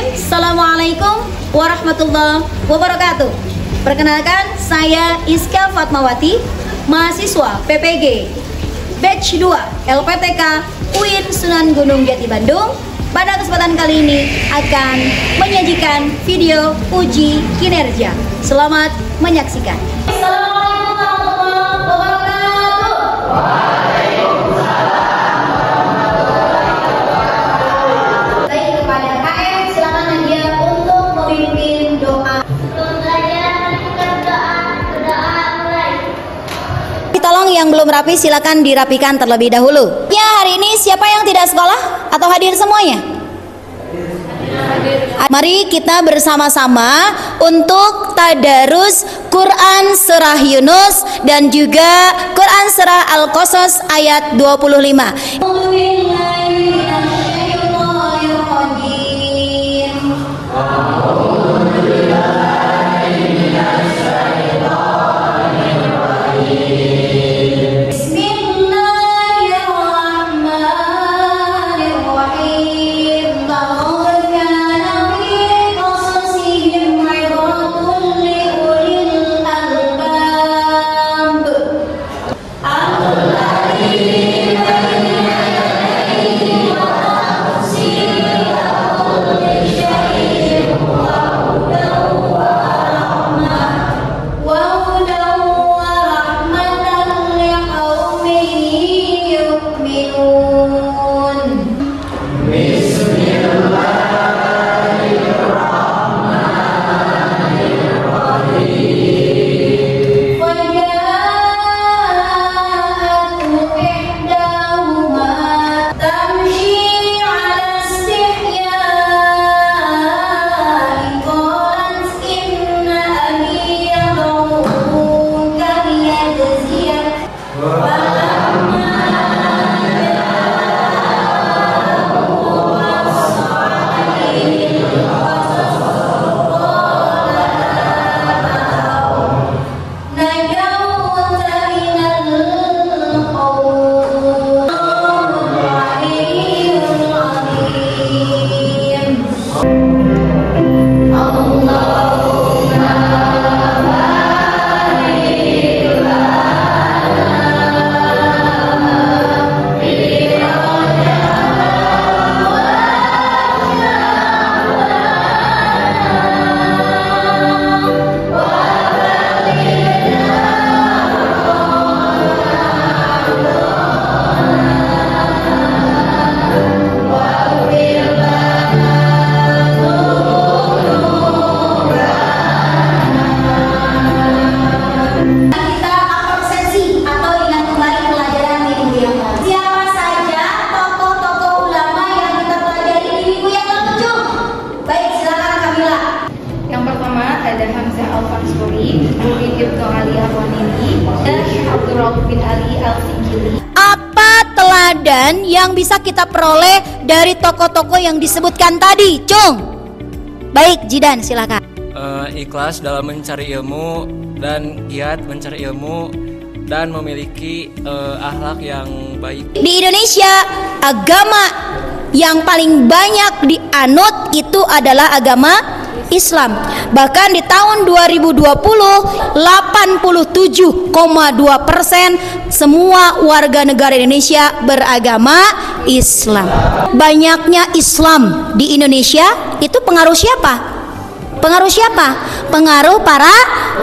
Assalamualaikum warahmatullahi wabarakatuh. Perkenalkan, saya Iska Fatmawati, mahasiswa PPG Batch 2 LPTK UIN Sunan Gunung Jati Bandung. Pada kesempatan kali ini akan menyajikan video uji kinerja. Selamat menyaksikan. Assalamualaikum warahmatullahi wabarakatuh. Tolong yang belum rapi silakan dirapikan terlebih dahulu. Ya, hari ini siapa yang tidak sekolah atau hadir semuanya? Mari kita bersama-sama untuk tadarus Quran surah Yunus dan juga Quran surah Al-Qasas ayat 25. Apa teladan yang bisa kita peroleh dari tokoh-tokoh yang disebutkan tadi, Cung? Baik, Jidan, silakan. Ikhlas dalam mencari ilmu dan giat mencari ilmu dan memiliki akhlak yang baik. Di Indonesia, agama yang paling banyak dianut itu adalah agama Islam. Bahkan di tahun 2020 87,2% semua warga negara Indonesia beragama Islam. Banyaknya Islam di Indonesia itu pengaruh siapa? Pengaruh siapa? Pengaruh para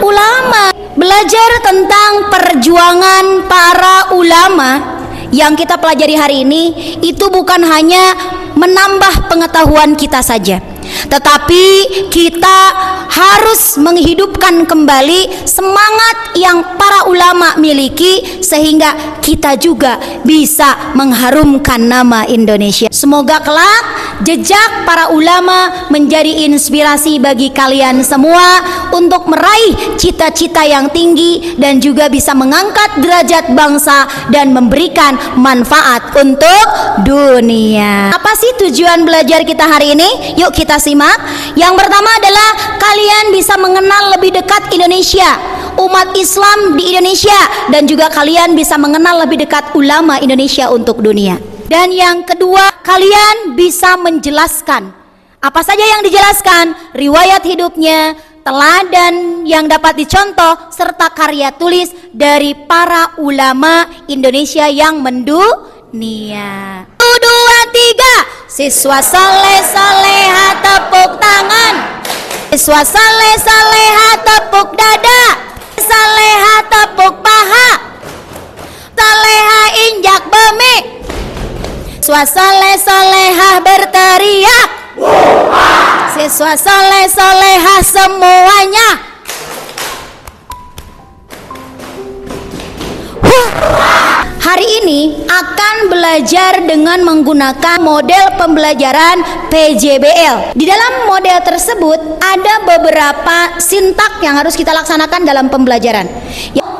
ulama. Belajar tentang perjuangan para ulama yang kita pelajari hari ini itu bukan hanya menambah pengetahuan kita saja, tetapi kita harus menghidupkan kembali semangat yang para ulama miliki sehingga kita juga bisa mengharumkan nama Indonesia. Semoga kelak jejak para ulama menjadi inspirasi bagi kalian semua untuk meraih cita-cita yang tinggi dan juga bisa mengangkat derajat bangsa dan memberikan manfaat untuk dunia. Apa sih tujuan belajar kita hari ini? Yuk kita simak. Yang pertama adalah kalian bisa mengenal lebih dekat Indonesia, umat Islam di Indonesia, dan juga kalian bisa mengenal lebih dekat ulama Indonesia untuk dunia. Dan yang kedua, kalian bisa menjelaskan. Apa saja yang dijelaskan? Riwayat hidupnya, teladan yang dapat dicontoh, serta karya tulis dari para ulama Indonesia yang mendunia. 1, 2, 3, siswa soleh soleha tepuk tangan. Siswa soleh soleha tepuk dada. Soleha tepuk paha. Soleha injak bumi. Siswa soleh soleha berteriak. Siswa soleh soleha semuanya. Hari ini akan belajar dengan menggunakan model pembelajaran PJBL. Di dalam model tersebut ada beberapa sintak yang harus kita laksanakan dalam pembelajaran.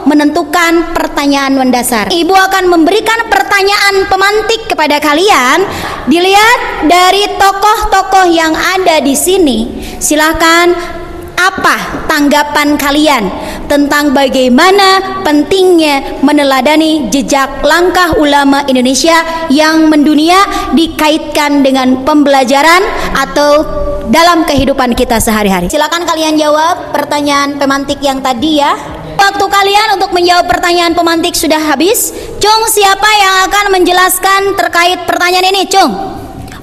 Menentukan pertanyaan mendasar. Ibu akan memberikan pertanyaan pemantik kepada kalian. Dilihat dari tokoh-tokoh yang ada di sini. Silahkan, apa tanggapan kalian tentang bagaimana pentingnya meneladani jejak langkah ulama Indonesia yang mendunia dikaitkan dengan pembelajaran atau dalam kehidupan kita sehari-hari? Silakan kalian jawab pertanyaan pemantik yang tadi ya. Waktu kalian untuk menjawab pertanyaan pemantik sudah habis. Cung, siapa yang akan menjelaskan terkait pertanyaan ini, Cung?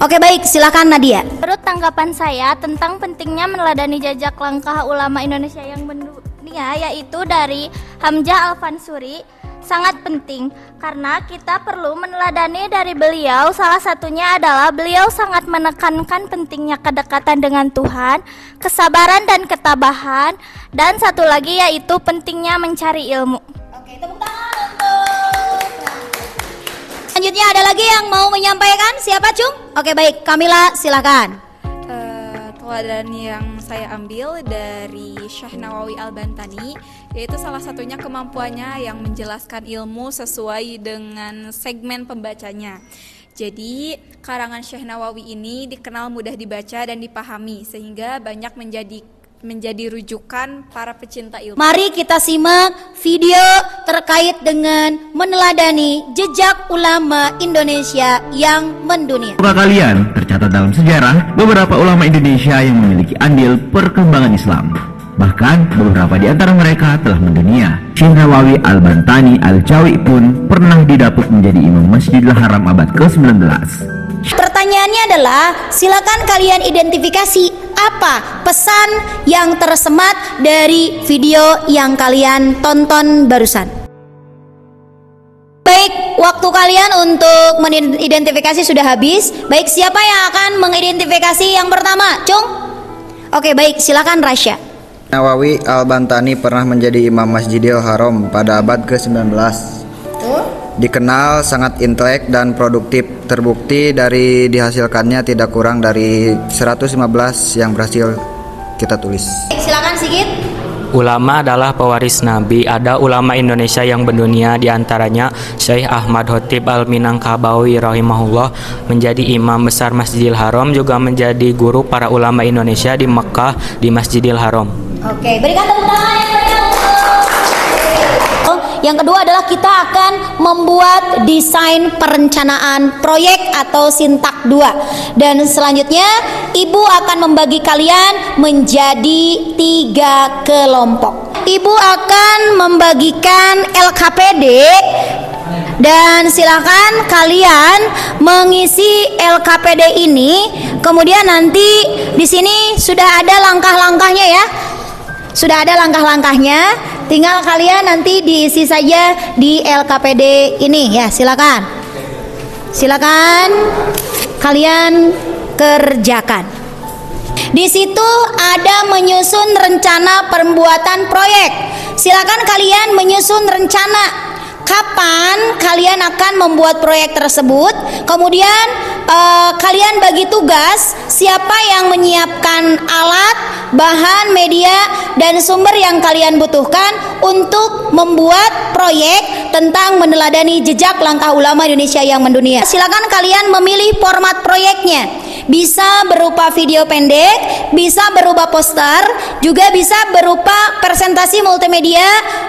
Oke, baik, silakan Nadia. Menurut tanggapan saya tentang pentingnya meneladani jejak langkah ulama Indonesia yang mendunia, yaitu dari Hamzah Al-Fansuri, sangat penting karena kita perlu meneladani dari beliau. Salah satunya adalah beliau sangat menekankan pentingnya kedekatan dengan Tuhan, kesabaran dan ketabahan, dan satu lagi yaitu pentingnya mencari ilmu. Oke, tepuk tangan untuk. Selanjutnya ada lagi yang mau menyampaikan? Siapa, Cung? Oke, baik, Kamila silakan. Teladan yang saya ambil dari Syekh Nawawi Al-Bantani, yaitu salah satunya kemampuannya yang menjelaskan ilmu sesuai dengan segmen pembacanya. Jadi karangan Syekh Nawawi ini dikenal mudah dibaca dan dipahami sehingga banyak menjadi rujukan para pecinta ilmu. Mari kita simak video terkait dengan meneladani jejak ulama Indonesia yang mendunia. Apakah kalian tercatat dalam sejarah beberapa ulama Indonesia yang memiliki andil perkembangan Islam? Bahkan beberapa di antara mereka telah mendunia. Syekh Nawawi Al-Bantani Al-Jawi pun pernah didapuk menjadi imam Masjidil Haram abad ke-19. Pertanyaannya adalah, silakan kalian identifikasi apa pesan yang tersemat dari video yang kalian tonton barusan. Baik, waktu kalian untuk mengidentifikasi sudah habis. Baik, siapa yang akan mengidentifikasi yang pertama? Cung? Oke, baik, silakan Rasya. Nawawi Al-Bantani pernah menjadi imam Masjidil Haram pada abad ke-19. Dikenal sangat intelek dan produktif. Terbukti dari dihasilkannya tidak kurang dari 115 yang berhasil kita tulis. Silakan Sigit. Ulama adalah pewaris Nabi. Ada ulama Indonesia yang mendunia, diantaranya Syekh Ahmad Khotib Al-Minangkabawi rahimahullah menjadi imam besar Masjidil Haram, juga menjadi guru para ulama Indonesia di Mekah di Masjidil Haram. Oke, berikan tepuk tangan yang meriah. Yang kedua adalah kita akan membuat desain perencanaan proyek atau sintak 2. Dan selanjutnya Ibu akan membagi kalian menjadi 3 kelompok. Ibu akan membagikan LKPD dan silakan kalian mengisi LKPD ini. Kemudian nanti di sini sudah ada langkah-langkahnya ya. Sudah ada langkah-langkahnya, tinggal kalian nanti diisi saja di LKPD ini ya, silakan. Silakan kalian kerjakan. Di situ ada menyusun rencana pembuatan proyek. Silakan kalian menyusun rencana kapan kalian akan membuat proyek tersebut. Kemudian kalian bagi tugas siapa yang menyiapkan alat, bahan, media, dan sumber yang kalian butuhkan untuk membuat proyek tentang meneladani jejak langkah ulama Indonesia yang mendunia. Silakan kalian memilih format proyeknya. Bisa berupa video pendek, bisa berupa poster, juga bisa berupa presentasi multimedia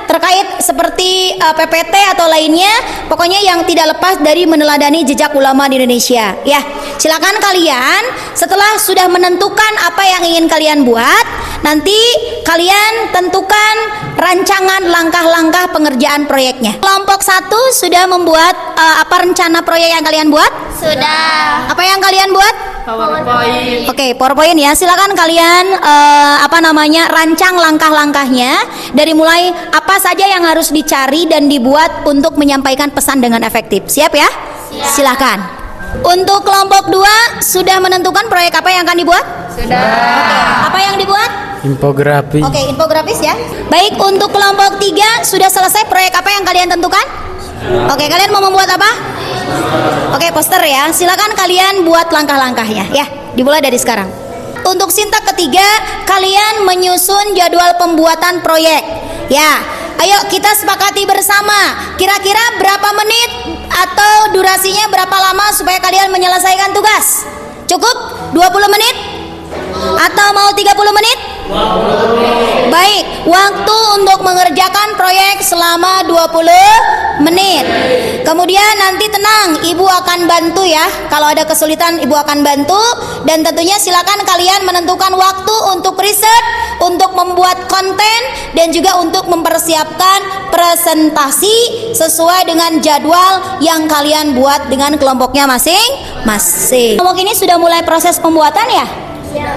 terkait seperti PPT atau lainnya. Pokoknya yang tidak lepas dari meneladani jejak ulama di Indonesia. Ya, silakan kalian setelah sudah menentukan apa yang ingin kalian buat, nanti kalian tentukan rancangan langkah-langkah pengerjaan proyeknya. Kelompok 1 sudah membuat apa rencana proyek yang kalian buat? Sudah. Apa yang kalian buat? PowerPoint. Oke, PowerPoint ya. Silakan kalian rancang langkah-langkahnya dari mulai apa saja yang harus dicari dan dibuat untuk menyampaikan pesan dengan efektif. Siap ya? Siap. Silakan. Untuk kelompok 2 sudah menentukan proyek apa yang akan dibuat? Sudah. Apa yang dibuat? Infografi. Oke, infografis ya. Baik, untuk kelompok 3 sudah selesai proyek apa yang kalian tentukan? Oke, kalian mau membuat apa? Oke, poster ya. Silakan kalian buat langkah-langkahnya ya. Dimulai dari sekarang. Untuk sintak ketiga, kalian menyusun jadwal pembuatan proyek. Ya, ayo kita sepakati bersama. Kira-kira berapa menit atau durasinya berapa lama supaya kalian menyelesaikan tugas? Cukup 20 menit? Atau mau 30 menit? Baik, waktu untuk mengerjakan proyek selama 20 menit. Kemudian nanti tenang, ibu akan bantu ya. Kalau ada kesulitan ibu akan bantu. Dan tentunya silakan kalian menentukan waktu untuk riset, untuk membuat konten, dan juga untuk mempersiapkan presentasi sesuai dengan jadwal yang kalian buat dengan kelompoknya masing-masing. Kelompok ini sudah mulai proses pembuatan ya?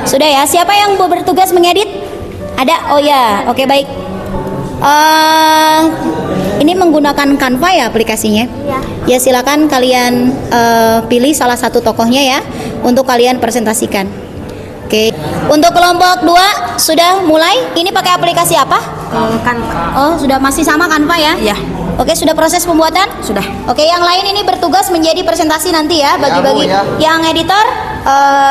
Sudah ya. Siapa yang bertugas mengedit? Ada? Oh ya, oke baik. Ini menggunakan Canva ya aplikasinya? Ya silakan kalian pilih salah satu tokohnya ya untuk kalian presentasikan. Oke. Untuk kelompok 2 sudah mulai. Ini pakai aplikasi apa? Canva. Oh, sudah masih sama Canva ya? Ya. Oke, sudah proses pembuatan? Sudah. Oke, yang lain ini bertugas menjadi presentasi nanti ya, bagi-bagi. Ya, Bu, ya. Yang editor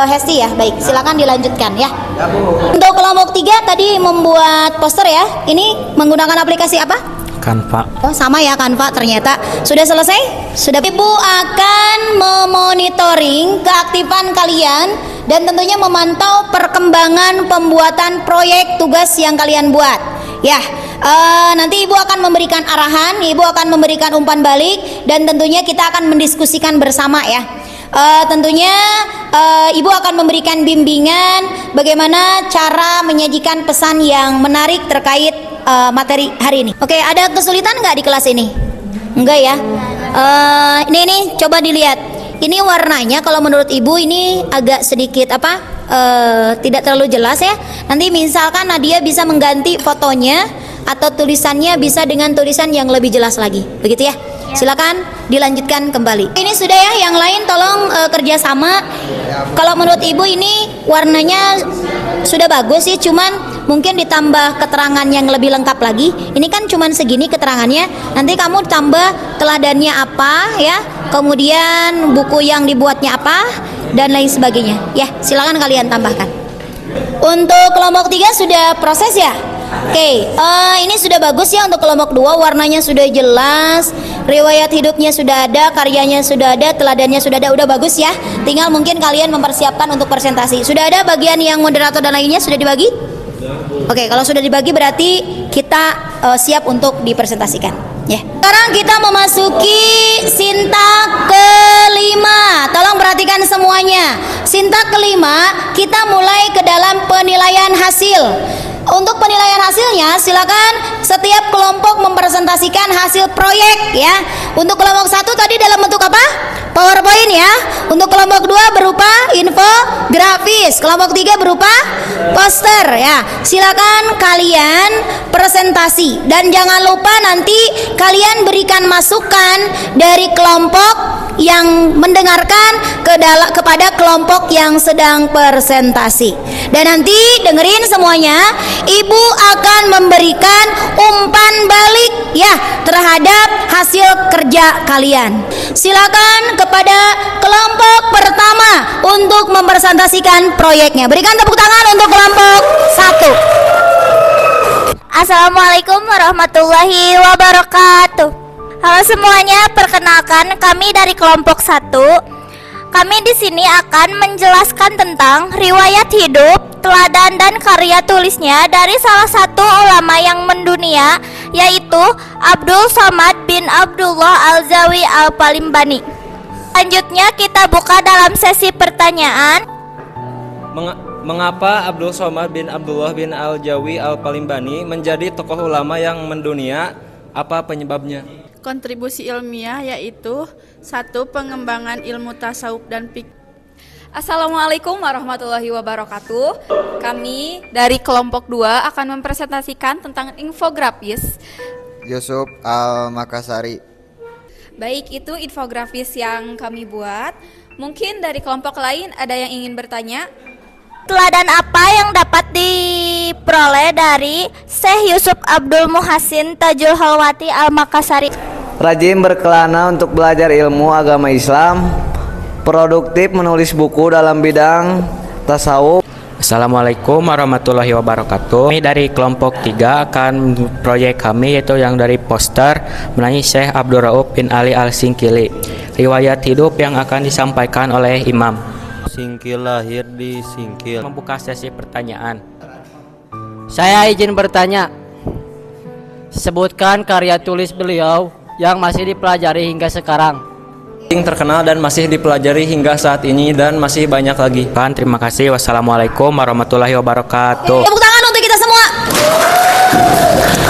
Hesti ya. Baik, silakan dilanjutkan ya. Ya, Bu. Untuk kelompok 3 tadi membuat poster ya. Ini menggunakan aplikasi apa? Canva. Oh, sama ya Canva ternyata. Sudah selesai? Sudah. Ibu akan memonitoring keaktifan kalian dan tentunya memantau perkembangan pembuatan proyek tugas yang kalian buat. Ya, nanti ibu akan memberikan arahan, ibu akan memberikan umpan balik, dan tentunya kita akan mendiskusikan bersama ya. Tentunya ibu akan memberikan bimbingan bagaimana cara menyajikan pesan yang menarik terkait materi hari ini. Oke, ada kesulitan nggak di kelas ini? Enggak ya. Ini coba dilihat. Ini warnanya kalau menurut ibu ini agak sedikit tidak terlalu jelas ya. Nanti misalkan Nadia bisa mengganti fotonya atau tulisannya bisa dengan tulisan yang lebih jelas lagi, begitu ya. Silakan dilanjutkan kembali. Ini sudah ya, yang lain tolong kerjasama. Kalau menurut ibu ini warnanya sudah bagus sih, cuman mungkin ditambah keterangan yang lebih lengkap lagi. Ini kan cuman segini keterangannya. Nanti kamu tambah teladannya apa ya, kemudian buku yang dibuatnya apa, dan lain sebagainya. Ya, silakan kalian tambahkan. Untuk kelompok 3 sudah proses ya? Oke, ini sudah bagus ya untuk kelompok 2, warnanya sudah jelas, riwayat hidupnya sudah ada, karyanya sudah ada, teladannya sudah ada, udah bagus ya. Tinggal mungkin kalian mempersiapkan untuk presentasi. Sudah ada bagian yang moderator dan lainnya sudah dibagi? Oke, kalau sudah dibagi berarti kita siap untuk dipresentasikan. Ya. Sekarang kita memasuki sintak kelima. Tolong perhatikan semuanya. Sintak kelima, kita mulai ke dalam penilaian hasil. Untuk penilaian hasilnya, silakan setiap kelompok mempresentasikan hasil proyek ya. Untuk kelompok 1 tadi dalam bentuk apa? PowerPoint ya. Untuk kelompok 2 berupa infografis. Kelompok 3 berupa poster ya. Silakan kalian presentasi dan jangan lupa nanti kalian berikan masukan dari kelompok yang mendengarkan kepada kelompok yang sedang presentasi. Dan nanti dengerin semuanya, ibu akan memberikan umpan balik ya terhadap hasil kerja kalian. Silakan kepada kelompok pertama untuk mempresentasikan proyeknya. Berikan tepuk tangan untuk kelompok 1. Assalamualaikum warahmatullahi wabarakatuh. Halo semuanya, perkenalkan kami dari kelompok 1. Kami di sini akan menjelaskan tentang riwayat hidup, teladan dan karya tulisnya dari salah satu ulama yang mendunia, yaitu Abdul Somad bin Abdullah Al-Zawi Al-Palimbani. Selanjutnya kita buka dalam sesi pertanyaan. Mengapa Abdul Somad bin Abdullah bin Al-Jawi Al-Palimbani menjadi tokoh ulama yang mendunia? Apa penyebabnya? Kontribusi ilmiah yaitu 1. Pengembangan ilmu tasawuf dan fikih. Assalamualaikum warahmatullahi wabarakatuh. Kami dari kelompok 2 akan mempresentasikan tentang infografis Yusuf Al-Makassari. Baik, itu infografis yang kami buat. Mungkin dari kelompok lain ada yang ingin bertanya? Teladan apa yang dapat diperoleh dari Syekh Yusuf Abdul Muhsin Tajul Halwati Al-Makassari? Rajin berkelana untuk belajar ilmu agama Islam, produktif menulis buku dalam bidang tasawuf. Assalamualaikum warahmatullahi wabarakatuh. Kami dari kelompok 3 akan proyek kami yaitu yang dari poster mengenai Syekh Abdul Rauf bin Ali Al-Singkili. Riwayat hidup yang akan disampaikan oleh Imam. Singkil lahir di Singkil. Membuka sesi pertanyaan. Saya izin bertanya. Sebutkan karya tulis beliau yang masih dipelajari hingga sekarang. Terkenal dan masih dipelajari hingga saat ini dan masih banyak lagi. Terima kasih. Wassalamualaikum warahmatullahi wabarakatuh. Tepuk tangan untuk kita semua.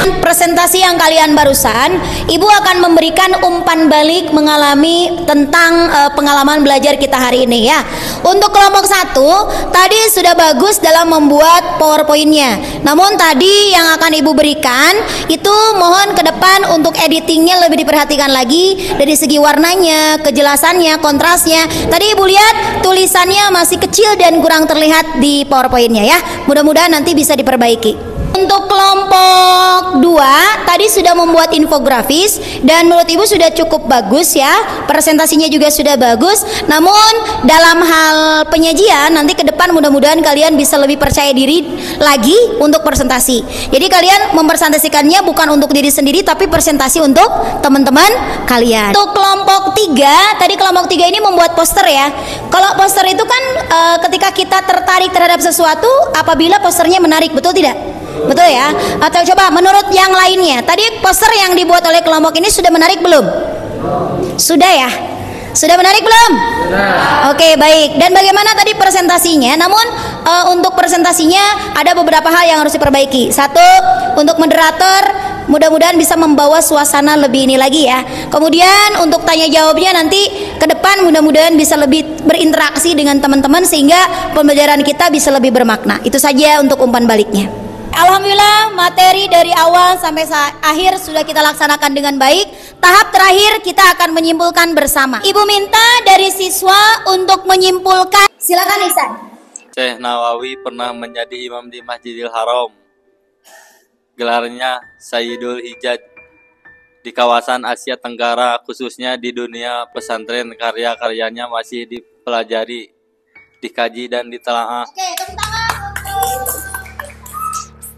Presentasi yang kalian barusan, Ibu akan memberikan umpan balik mengalami tentang pengalaman belajar kita hari ini ya. Untuk kelompok 1, tadi sudah bagus dalam membuat PowerPoint-nya. Namun tadi yang akan Ibu berikan itu mohon ke depan untuk editingnya lebih diperhatikan lagi dari segi warnanya, kejelasannya, kontrasnya. Tadi Ibu lihat tulisannya masih kecil dan kurang terlihat di PowerPoint-nya ya. Mudah-mudahan nanti bisa diperbaiki. Untuk kelompok 2 tadi sudah membuat infografis dan menurut Ibu sudah cukup bagus ya, presentasinya juga sudah bagus. Namun dalam hal penyajian nanti ke depan mudah-mudahan kalian bisa lebih percaya diri lagi untuk presentasi. Jadi kalian mempresentasikannya bukan untuk diri sendiri tapi presentasi untuk teman-teman kalian. Untuk kelompok 3, tadi kelompok 3 ini membuat poster ya. Kalau poster itu kan ketika kita tertarik terhadap sesuatu apabila posternya menarik, betul tidak? Betul ya? Atau coba menurut yang lainnya, tadi poster yang dibuat oleh kelompok ini sudah menarik belum? Sudah ya? Sudah menarik belum? Sudah. Oke, baik. Dan bagaimana tadi presentasinya? Namun untuk presentasinya ada beberapa hal yang harus diperbaiki. 1, untuk moderator mudah-mudahan bisa membawa suasana lebih ini lagi ya. Kemudian untuk tanya jawabnya nanti ke depan mudah-mudahan bisa lebih berinteraksi dengan teman-teman sehingga pembelajaran kita bisa lebih bermakna. Itu saja untuk umpan baliknya. Alhamdulillah materi dari awal sampai akhir sudah kita laksanakan dengan baik. Tahap terakhir kita akan menyimpulkan bersama. Ibu minta dari siswa untuk menyimpulkan. Silakan Ihsan. Syekh Nawawi pernah menjadi imam di Masjidil Haram. Gelarnya Sayyidul Hijaj. Di kawasan Asia Tenggara khususnya di dunia pesantren, karya-karyanya masih dipelajari, dikaji dan ditelaah. Oke, tepuk tangan.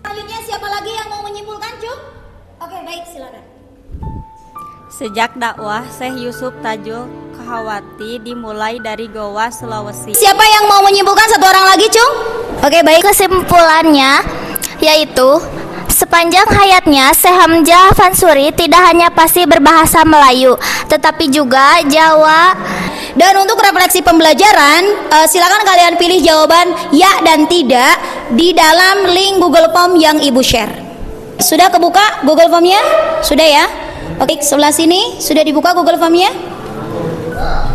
Selanjutnya siapa lagi yang mau menyimpulkan, Cuk? Oke, baik, silakan. Sejak dakwah Syekh Yusuf Tajul Kahawati dimulai dari Goa, Sulawesi. Siapa yang mau menyimpulkan satu orang lagi, Cung? Oke, baik. Kesimpulannya yaitu sepanjang hayatnya Syekh Hamzah Fansuri tidak hanya pasti berbahasa Melayu, tetapi juga Jawa. Dan untuk refleksi pembelajaran, silakan kalian pilih jawaban ya dan tidak di dalam link Google Form yang Ibu share. Sudah kebuka Google Form-nya? Sudah ya? Oke, sebelah sini sudah dibuka Google Form-nya?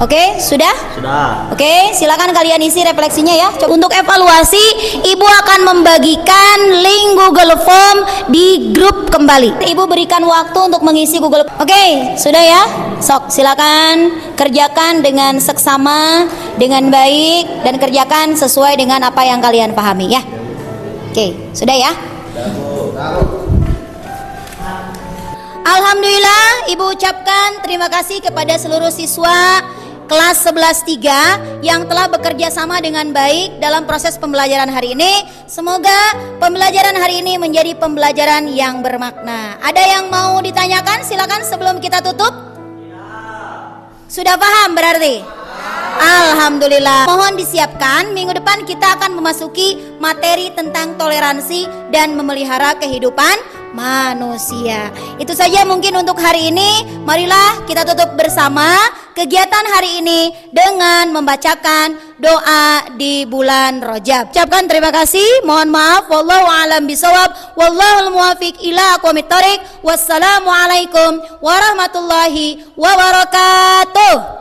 Oke, sudah? Sudah. Oke, silakan kalian isi refleksinya ya. Untuk evaluasi, Ibu akan membagikan link Google Form di grup kembali. Ibu berikan waktu untuk mengisi Google. Oke, sudah ya? Sok, silakan kerjakan dengan seksama, dengan baik, dan kerjakan sesuai dengan apa yang kalian pahami ya. Oke, sudah ya? Alhamdulillah, Ibu ucapkan terima kasih kepada seluruh siswa kelas 11-3 yang telah bekerja sama dengan baik dalam proses pembelajaran hari ini. Semoga pembelajaran hari ini menjadi pembelajaran yang bermakna. Ada yang mau ditanyakan? Silakan sebelum kita tutup. Sudah paham berarti? Alhamdulillah. Mohon disiapkan, minggu depan kita akan memasuki materi tentang toleransi dan memelihara kehidupan manusia. Itu saja mungkin untuk hari ini. Marilah kita tutup bersama kegiatan hari ini dengan membacakan doa di bulan Rajab. Ucapkan terima kasih, mohon maaf, wallahu a'lam bishawab, wallahul muwaffiq ila aqwamit thoriq. Wassalamualaikum warahmatullahi wabarakatuh.